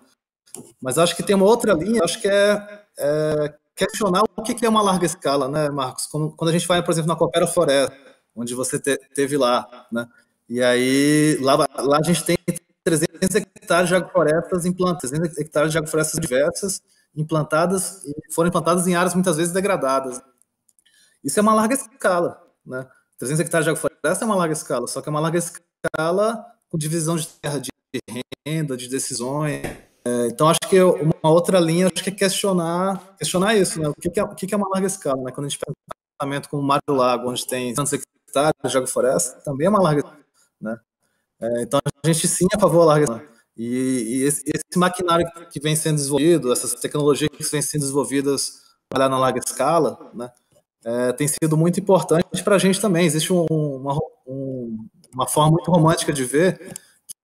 Mas acho que tem uma outra linha, acho que é questionar o que é uma larga escala, né, Marcos? Quando a gente vai, por exemplo, na Coopera Floresta, onde você teve lá, né? E aí, lá a gente tem 300 hectares de agroflorestas implantadas, 300 hectares de agroflorestas diversas implantadas, e foram implantadas em áreas muitas vezes degradadas. Isso é uma larga escala, né? 300 hectares de agrofloresta é uma larga escala, só que é uma larga escala com divisão de terra, de renda, de decisões. Então, acho que uma outra linha acho que é questionar isso, né? O que é uma larga escala, né? Quando a gente faz um tratamento como o Mar do Lago, onde tem tantos hectares de agrofloresta, também é uma larga escala, né? Então, a gente sim é a favor da larga escala. E esse maquinário que vem sendo desenvolvido, essas tecnologias que vêm sendo desenvolvidas para na larga escala, né? Tem sido muito importante para a gente também. Existe uma forma muito romântica de ver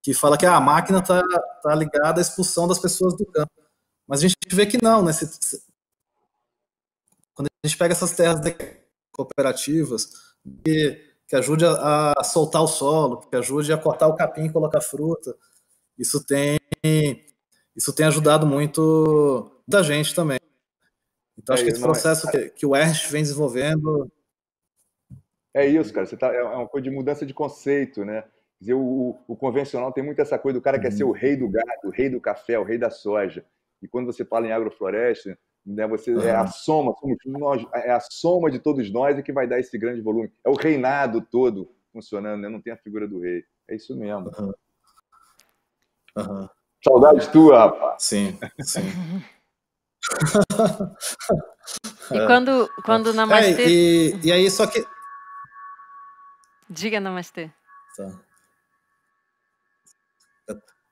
que fala que a máquina está ligada à expulsão das pessoas do campo. Mas a gente vê que não, né? Quando a gente pega essas terras cooperativas, que ajude a soltar o solo, que ajude a cortar o capim e colocar fruta, isso tem ajudado muito da gente também. Então, acho que esse processo que o Ernst vem desenvolvendo... É isso, cara. É uma coisa de mudança de conceito, né? Quer dizer, o convencional tem muito essa coisa do cara que quer ser o rei do gado, o rei do café, o rei da soja. E quando você fala em agrofloresta, né, é a soma, é a soma de todos nós que vai dar esse grande volume. É o reinado todo funcionando, né? Não tem a figura do rei. É isso mesmo. Saudade tua, rapaz. Sim. E quando Namastê... E aí, só que... Diga, Namastê. Tá.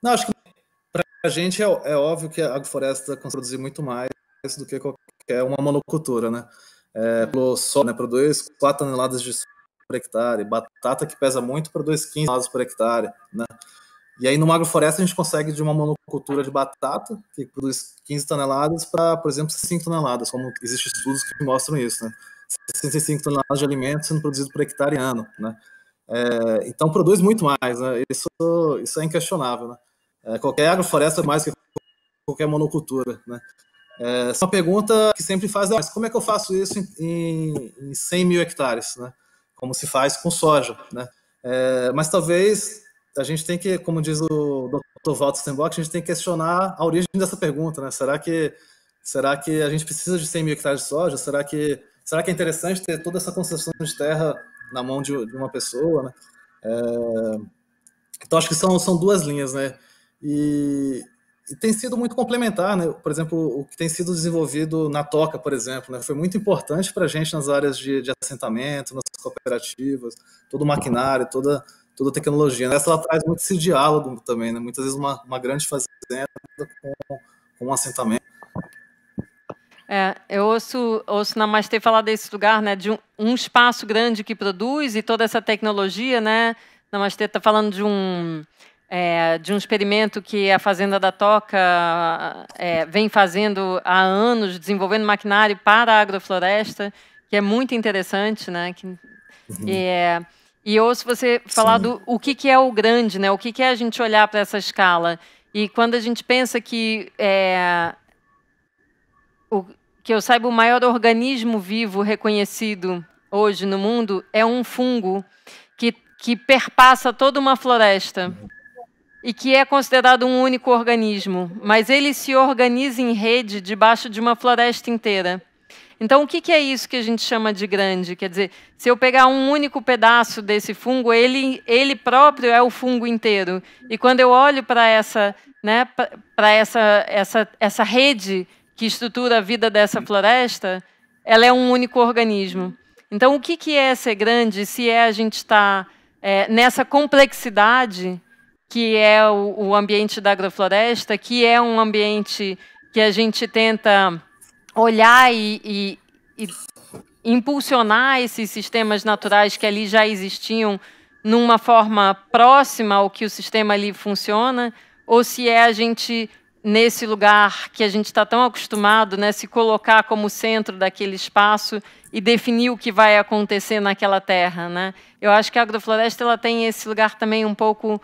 Não, acho que para a gente é óbvio que a agrofloresta consegue produzir muito mais do que qualquer uma monocultura, né? Pelo sol, né? Produz 4 toneladas de soja por hectare. Batata, que pesa muito, produz 15 toneladas por hectare, né? E aí, numa agrofloresta, a gente consegue de uma monocultura de batata, que produz 15 toneladas, para, por exemplo, 5 toneladas, como existem estudos que mostram isso, né? 65 toneladas de alimentos sendo produzido por hectare ano, né? Então, produz muito mais, né? Isso é inquestionável, né? Qualquer agrofloresta é mais que qualquer monocultura, né? Essa é uma pergunta que sempre faz, mas como é que eu faço isso em 100 mil hectares, né? Como se faz com soja, né? Mas talvez a gente tem que, como diz o Dr. Walter Stenbock, a gente tem que questionar a origem dessa pergunta, né? Será que a gente precisa de 100 mil hectares de soja? Será que é interessante ter toda essa concessão de terra na mão de uma pessoa, né? Então, acho que são duas linhas, né? E tem sido muito complementar, né? Por exemplo, o que tem sido desenvolvido na Toca, por exemplo, né? Foi muito importante para a gente nas áreas de assentamento, nas cooperativas, todo o maquinário, toda a tecnologia. Essa ela traz muito esse diálogo também, né? Muitas vezes uma grande fazenda com um assentamento. Eu ouço Namastê falar desse lugar, né, de um espaço grande que produz e toda essa tecnologia, né? Namastê está falando de um experimento que a Fazenda da Toca vem fazendo há anos, desenvolvendo maquinário para a agrofloresta, que é muito interessante, né? E ouço você falar do o que é o grande, né? O que é a gente olhar para essa escala. E quando a gente pensa que eu saiba, o maior organismo vivo reconhecido hoje no mundo é um fungo que perpassa toda uma floresta e que é considerado um único organismo, mas ele se organiza em rede debaixo de uma floresta inteira. Então, o que é isso que a gente chama de grande? Quer dizer, se eu pegar um único pedaço desse fungo, ele próprio é o fungo inteiro. E quando eu olho para essa rede que estrutura a vida dessa floresta, ela é um único organismo. Então, o que é ser grande se a gente está nessa complexidade que é o ambiente da agrofloresta, que é um ambiente que a gente tenta olhar e impulsionar esses sistemas naturais que ali já existiam numa forma próxima ao que o sistema ali funciona, ou se a gente, nesse lugar que a gente está tão acostumado, né, se colocar como centro daquele espaço e definir o que vai acontecer naquela terra, né? Eu acho que a agrofloresta ela tem esse lugar também um pouco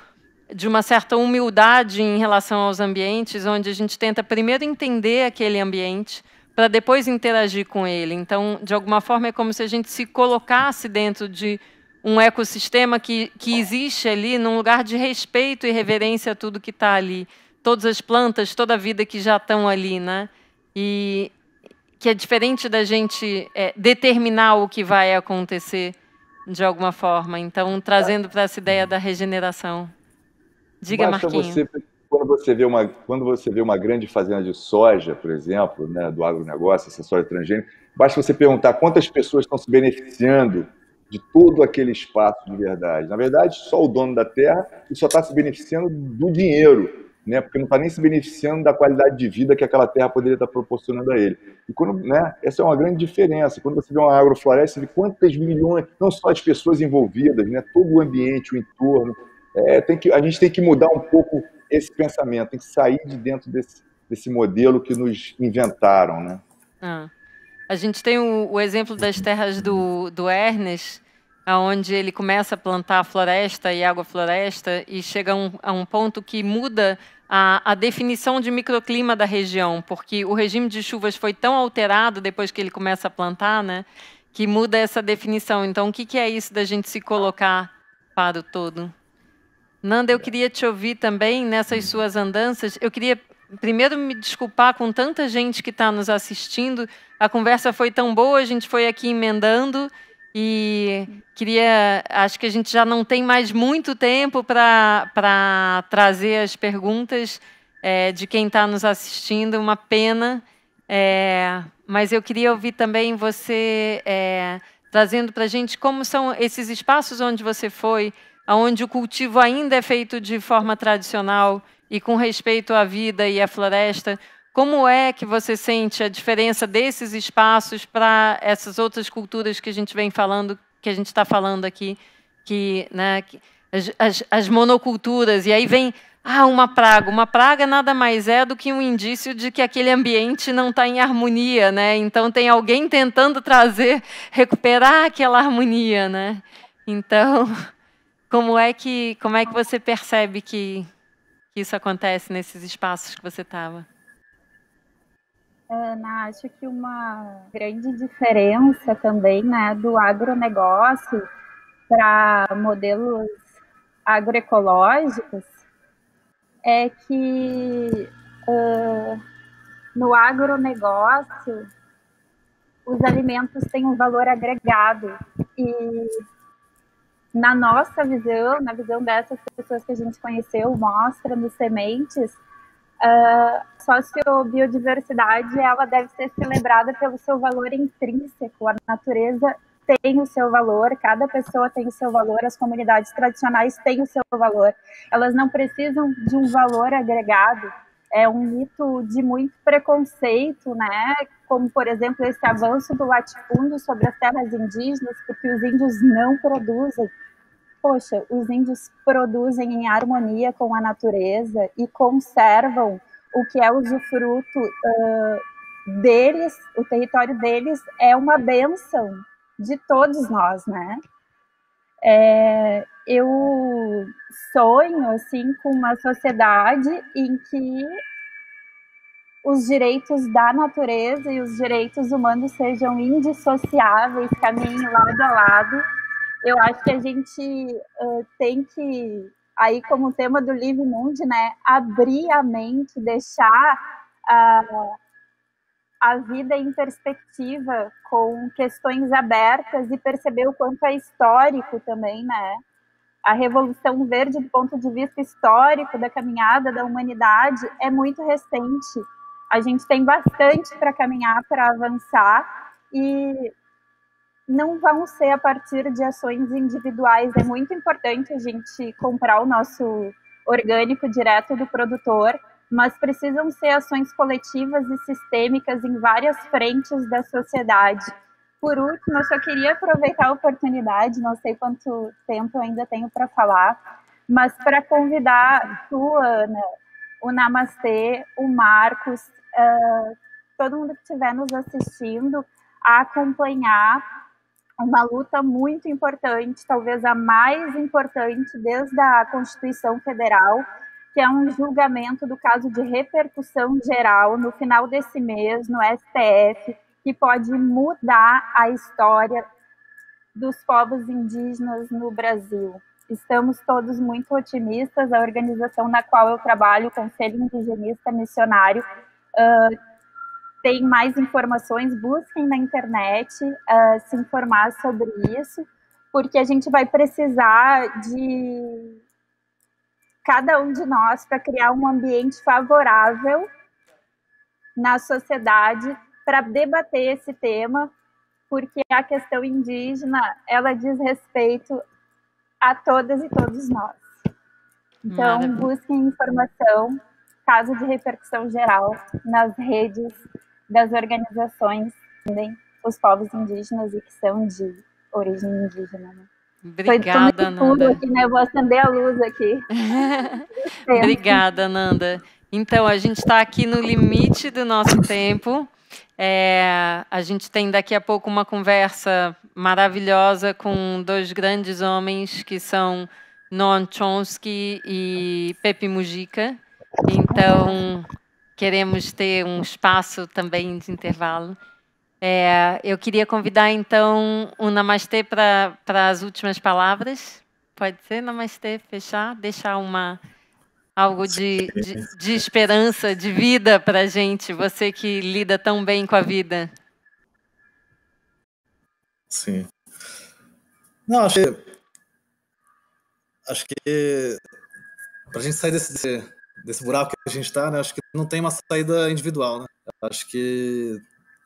de uma certa humildade em relação aos ambientes, onde a gente tenta primeiro entender aquele ambiente para depois interagir com ele. Então, de alguma forma, é como se a gente se colocasse dentro de um ecossistema que existe ali, num lugar de respeito e reverência a tudo que está ali. Todas as plantas, toda a vida que já estão ali, né? E que é diferente da gente determinar o que vai acontecer de alguma forma. Então, trazendo para essa ideia da regeneração. Diga, Marquinhos. Quando você vê uma grande fazenda de soja, por exemplo, né, do agronegócio, essa soja transgênica, basta você perguntar quantas pessoas estão se beneficiando de todo aquele espaço de verdade. Na verdade, só o dono da terra e só está se beneficiando do dinheiro, né, porque não está nem se beneficiando da qualidade de vida que aquela terra poderia estar proporcionando a ele. E essa é uma grande diferença. Quando você vê uma agrofloresta, você vê quantas milhões, não só as pessoas envolvidas, né, todo o ambiente, o entorno, A gente tem que mudar um pouco esse pensamento, tem que sair de dentro desse modelo que nos inventaram, né? A gente tem o exemplo das terras do Ernest, onde ele começa a plantar floresta e agrofloresta e chega a um ponto que muda a definição de microclima da região, porque o regime de chuvas foi tão alterado depois que ele começa a plantar, né, que muda essa definição. Então, o que é isso da gente se colocar para o todo? Nanda, eu queria te ouvir também nessas suas andanças. Eu queria primeiro me desculpar com tanta gente que está nos assistindo. A conversa foi tão boa, a gente foi aqui emendando e acho que a gente já não tem mais muito tempo para trazer as perguntas de quem está nos assistindo, uma pena. Mas eu queria ouvir também você trazendo para a gente como são esses espaços onde você foi, onde o cultivo ainda é feito de forma tradicional e com respeito à vida e à floresta. Como é que você sente a diferença desses espaços para essas outras culturas que a gente vem falando, que a gente está falando aqui, as monoculturas, e aí vem uma praga. Uma praga nada mais é do que um indício de que aquele ambiente não está em harmonia, né? Então tem alguém tentando recuperar aquela harmonia, né? Então, como é que você percebe que isso acontece nesses espaços que você estava? Ana, acho que uma grande diferença também, né, do agronegócio para modelos agroecológicos é que no agronegócio os alimentos têm um valor agregado e na nossa visão, na visão dessas pessoas que a gente conheceu, mostra nos sementes, sociobiodiversidade ela deve ser celebrada pelo seu valor intrínseco. A natureza tem o seu valor, cada pessoa tem o seu valor, as comunidades tradicionais têm o seu valor. Elas não precisam de um valor agregado. É um mito de muito preconceito, né? Como, por exemplo, esse avanço do latifúndio sobre as terras indígenas, porque os índios não produzem. Poxa, os índios produzem em harmonia com a natureza e conservam o que é usufruto deles, o território deles é uma bênção de todos nós, né? Eu sonho, assim, com uma sociedade em que os direitos da natureza e os direitos humanos sejam indissociáveis, caminhem lado a lado. Eu acho que a gente tem que, aí como tema do Live Mundi, né, abrir a mente, deixar a vida em perspectiva com questões abertas e perceber o quanto é histórico também, né? A Revolução Verde, do ponto de vista histórico da caminhada da humanidade, é muito recente. A gente tem bastante para caminhar, para avançar, e não vão ser a partir de ações individuais. É muito importante a gente comprar o nosso orgânico direto do produtor, mas precisam ser ações coletivas e sistêmicas em várias frentes da sociedade. Por último, eu só queria aproveitar a oportunidade, não sei quanto tempo eu ainda tenho para falar, mas para convidar tu, Ana, o Namastê, o Marcos, todo mundo que estiver nos assistindo, a acompanhar uma luta muito importante, talvez a mais importante desde a Constituição Federal, que é um julgamento do caso de repercussão geral no final desse mês no STF, que pode mudar a história dos povos indígenas no Brasil. Estamos todos muito otimistas. A organização na qual eu trabalho, o Conselho Indigenista Missionário, tem mais informações, busquem na internet se informar sobre isso, porque a gente vai precisar de cada um de nós para criar um ambiente favorável na sociedade para debater esse tema, porque a questão indígena, ela diz respeito a todas e todos nós. Então, busquem informação, caso de repercussão geral, nas redes das organizações, também os povos indígenas e que são de origem indígena. Né? Obrigada, Nanda. Aqui, né? Eu vou acender a luz aqui. Obrigada, Nanda. Então, a gente está aqui no limite do nosso tempo. A gente tem daqui a pouco uma conversa maravilhosa com dois grandes homens que são Noam Chomsky e Pepe Mujica. Então, queremos ter um espaço também de intervalo. Eu queria convidar, então, o Namastê para as últimas palavras. Pode ser, Namastê, fechar, deixar algo de esperança, de vida para a gente, você que lida tão bem com a vida. Sim. Não, acho que para a gente sair desse buraco que a gente está, né, acho que não tem uma saída individual, né? Acho que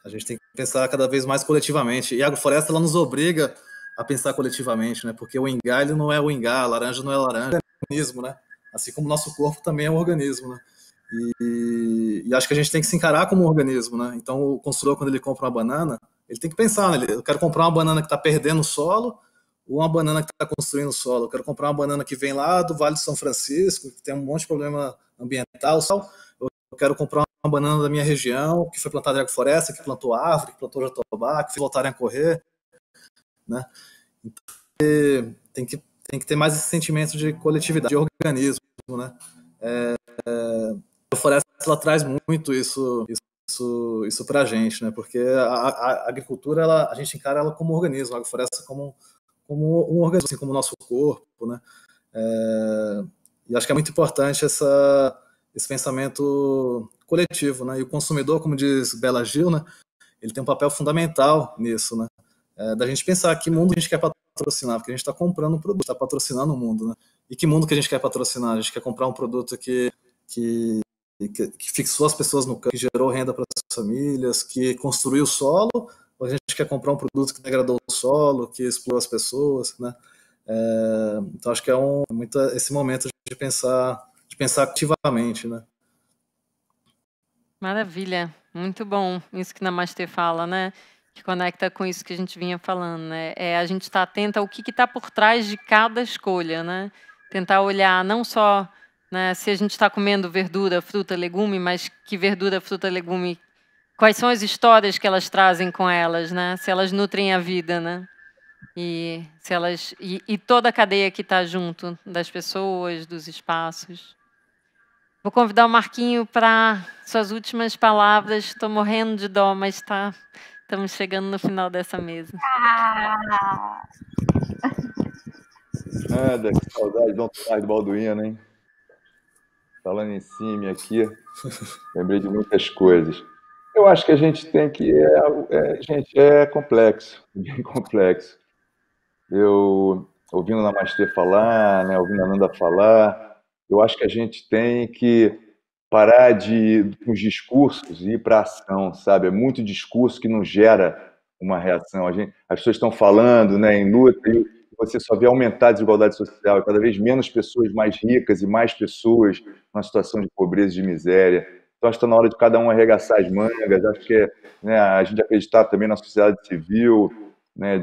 a gente tem que pensar cada vez mais coletivamente. E a agrofloresta, ela nos obriga a pensar coletivamente, né? Porque o ingá, ele não é o ingá, a laranja não é a laranja, é um organismo, né? Assim como o nosso corpo também é um organismo, né? E acho que a gente tem que se encarar como um organismo, né? Então, o consultor, quando ele compra uma banana, ele tem que pensar, né? Eu quero comprar uma banana que está perdendo o solo ou uma banana que está construindo o solo. Eu quero comprar uma banana que vem lá do Vale de São Francisco, que tem um monte de problema ambiental. Eu quero comprar uma banana da minha região, que foi plantada em agrofloresta, que plantou árvore, que plantou jatobá, que voltarem a correr, né? Então, tem que ter mais esse sentimento de coletividade, de organismo, né? A floresta, ela traz muito isso para a gente, né? Porque a agricultura, a gente encara ela como um organismo, a agrofloresta como um organismo, assim como o nosso corpo, né? E acho que é muito importante esse pensamento coletivo, né? E o consumidor, como diz Bela Gil, né? Ele tem um papel fundamental nisso, né? Da gente pensar que mundo a gente quer patrocinar, porque a gente está comprando um produto, está patrocinando o mundo, né? E que mundo que a gente quer patrocinar? A gente quer comprar um produto que fixou as pessoas no campo, que gerou renda para as famílias, que construiu o solo, ou a gente quer comprar um produto que degradou o solo, que explorou as pessoas, né? Então acho que é muito esse momento de pensar ativamente, né? Maravilha, muito bom isso que Namastê fala, né? Que conecta com isso que a gente vinha falando, né? A gente está atento ao que está por trás de cada escolha, né? Tentar olhar não só, né, se a gente está comendo verdura, fruta, legume, mas que verdura, fruta, legume, quais são as histórias que elas trazem com elas, né? Se elas nutrem a vida, né? E toda a cadeia que está junto das pessoas, dos espaços. Vou convidar o Marquinho para suas últimas palavras. Estou morrendo de dó, mas estamos chegando no final dessa mesa. Nada, que saudade do Tomás do Balduino, hein? Falando em cima aqui, lembrei de muitas coisas. Eu acho que a gente tem que... gente, é complexo, bem complexo. Eu, ouvindo a Namastê falar, né, ouvindo a Nanda falar, eu acho que a gente tem que parar de ir com os discursos e ir para a ação, sabe? É muito discurso que não gera uma reação. As pessoas estão falando, né, em luta, e você só vê aumentar a desigualdade social, cada vez menos pessoas mais ricas e mais pessoas numa situação de pobreza e de miséria. Então, acho que está na hora de cada um arregaçar as mangas, acho que né, a gente acreditar também na sociedade civil, né,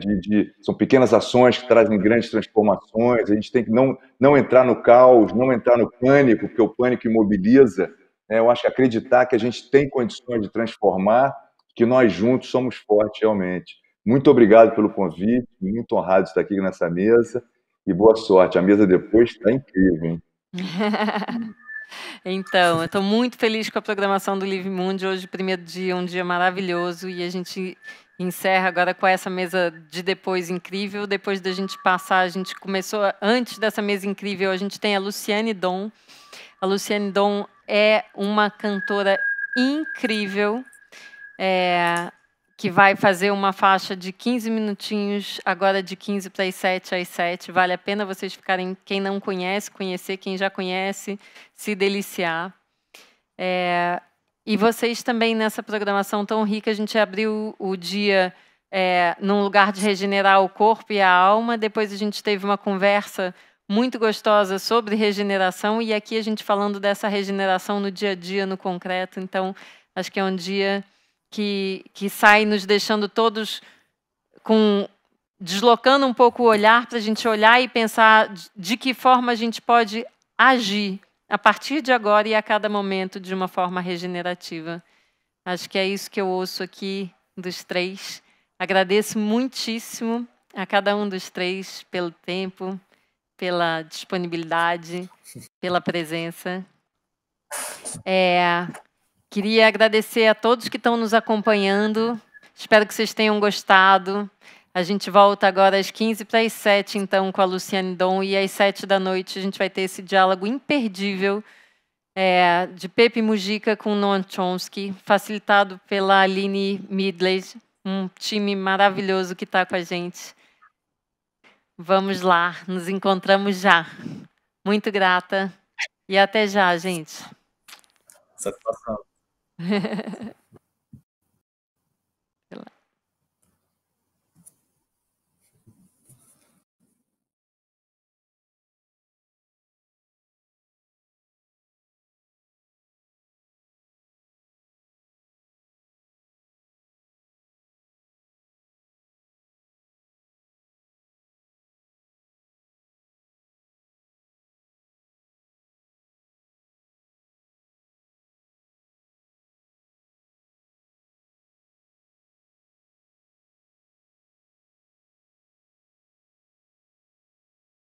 são pequenas ações que trazem grandes transformações. A gente tem que não entrar no caos, não entrar no pânico, porque o pânico imobiliza. Eu acho que acreditar que a gente tem condições de transformar, que nós juntos somos fortes realmente. Muito obrigado pelo convite, muito honrado de estar aqui nessa mesa e boa sorte. A mesa depois está incrível, hein? Então, eu estou muito feliz com a programação do Live Mundi. Hoje, primeiro dia, um dia maravilhoso, e a gente encerra agora com essa mesa de depois incrível. Depois da gente passar, a gente começou, antes dessa mesa incrível, a gente tem a Luciane Dom. A Luciane Dom é uma cantora incrível, que vai fazer uma faixa de 15 minutinhos, agora de 15 para as 7 às 7. Vale a pena vocês ficarem, quem não conhece, conhecer, quem já conhece, se deliciar. E vocês também, nessa programação tão rica, a gente abriu o dia num lugar de regenerar o corpo e a alma. Depois a gente teve uma conversa muito gostosa sobre regeneração, e aqui a gente falando dessa regeneração no dia a dia, no concreto. Então, acho que é um dia que sai nos deixando todos com deslocando um pouco o olhar para a gente olhar e pensar de que forma a gente pode agir a partir de agora e a cada momento de uma forma regenerativa. Acho que é isso que eu ouço aqui dos três. Agradeço muitíssimo a cada um dos três pelo tempo, pela disponibilidade, pela presença. Queria agradecer a todos que estão nos acompanhando. Espero que vocês tenham gostado. A gente volta agora às 6:45, então, com a Luciane Dom, e às 19h a gente vai ter esse diálogo imperdível de Pepe Mujica com Noam Chomsky, facilitado pela Aline Midley, um time maravilhoso que está com a gente. Vamos lá, nos encontramos já. Muito grata e até já, gente. Satisfação.